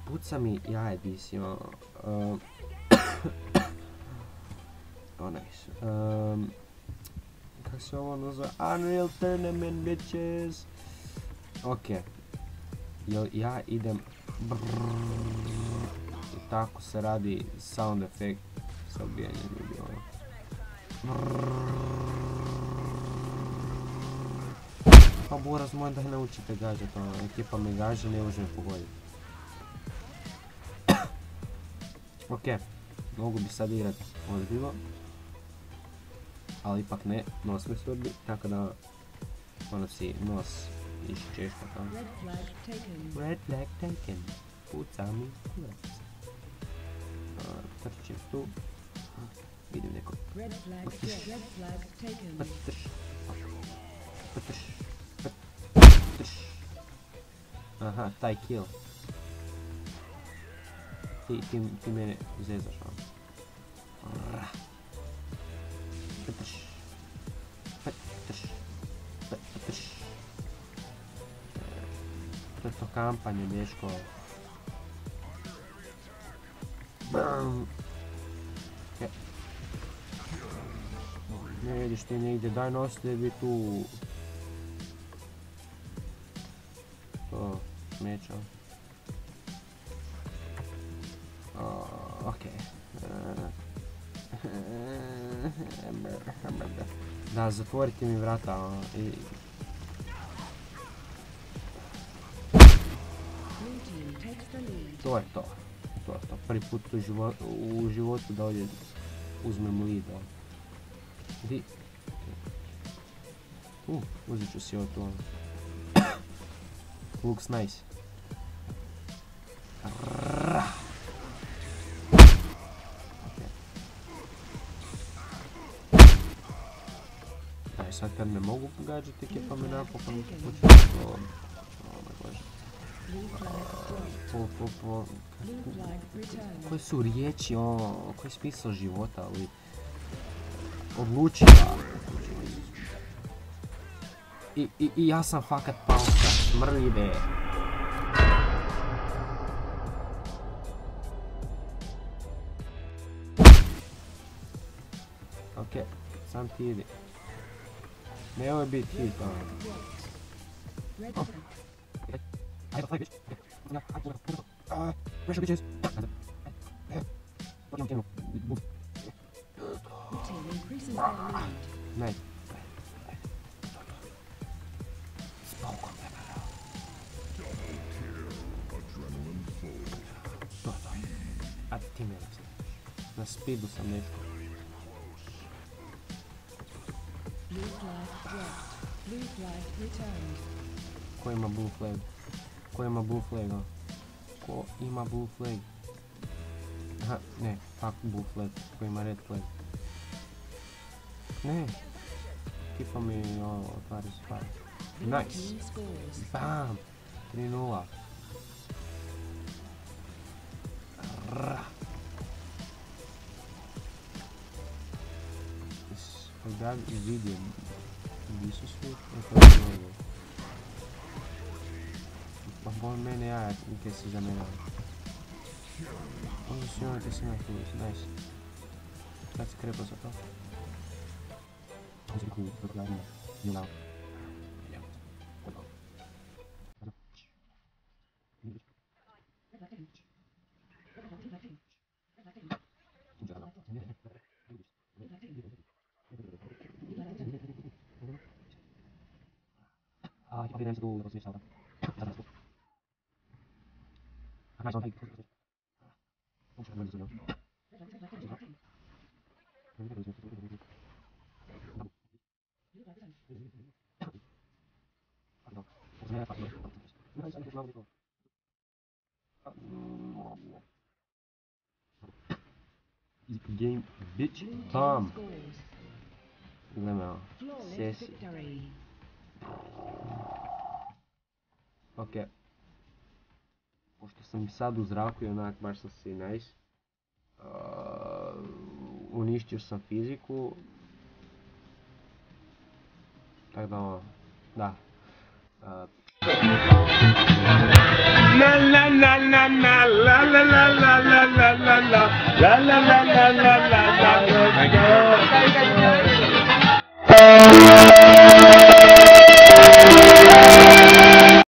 Puca mi jaje DC, nice. Kako se ovo nazva? Unreal Tournament, bitches! Ok. Ja idem... I tako se radi sound efekt sa ubijanjem ljudi, Pa buraz moj da naučite gađat, ekipa me gaže, ne može me pogoditi. Ok, mogu bi sad igrat ozbiljno, ali ipak ne, nos me svrbi, tako da si nos iš češka tamo. Red flag taken. Puca mi kurac. Trčim tu. Vidim neko. Patrš. Aha, taj kill. Ti mene zezaš, Patrš. To je to kampanje, dječko. Ne vidiš ti negdje, daj nosite bi tu. To, smeća. Ok. Da, zatvorite mi vrata i... To je to. Prvi put u životu da ovdje uzmem lead. Di? Uzet ću si ovo tu. Looks nice. Daj, sad kad me mogu pogađati, ekipa me napokon počne to... Koje su riječi, koji je smisao života, ali... Odlučila. I ja sam fakat palka, smrljive. Ok, sam ti idi. Ne ovo je bit hit, pressure bitches. Ne. Spokon me. A ti me na speedu sam nešto. Ko ima blue flag? Ko ima blue flag? Ko ima blue flag? Aha, ne, fuck blue flag. Ko ima red flag? Ne. Kipa mi otvari stvari. Nice. Bam. 3-0. Da vidim. Gdje su svi? Eko je mnogo. Pa bol mene jaja, nikaj si za mene. Onda su oni ti si nahtjeliš, nice. Sad si krepo za to. Ovo si cool, dok ja ima. You know. Ich hoffe, du das nicht sauber. Ach, so hey. Und schon mal so. Game bitch Tom. Gledamo. Sesi. Ok. Pošto sam sad u zraku i onak baš sam si nice. Uništio sam fiziku. Tako da da. Na na na na na La la la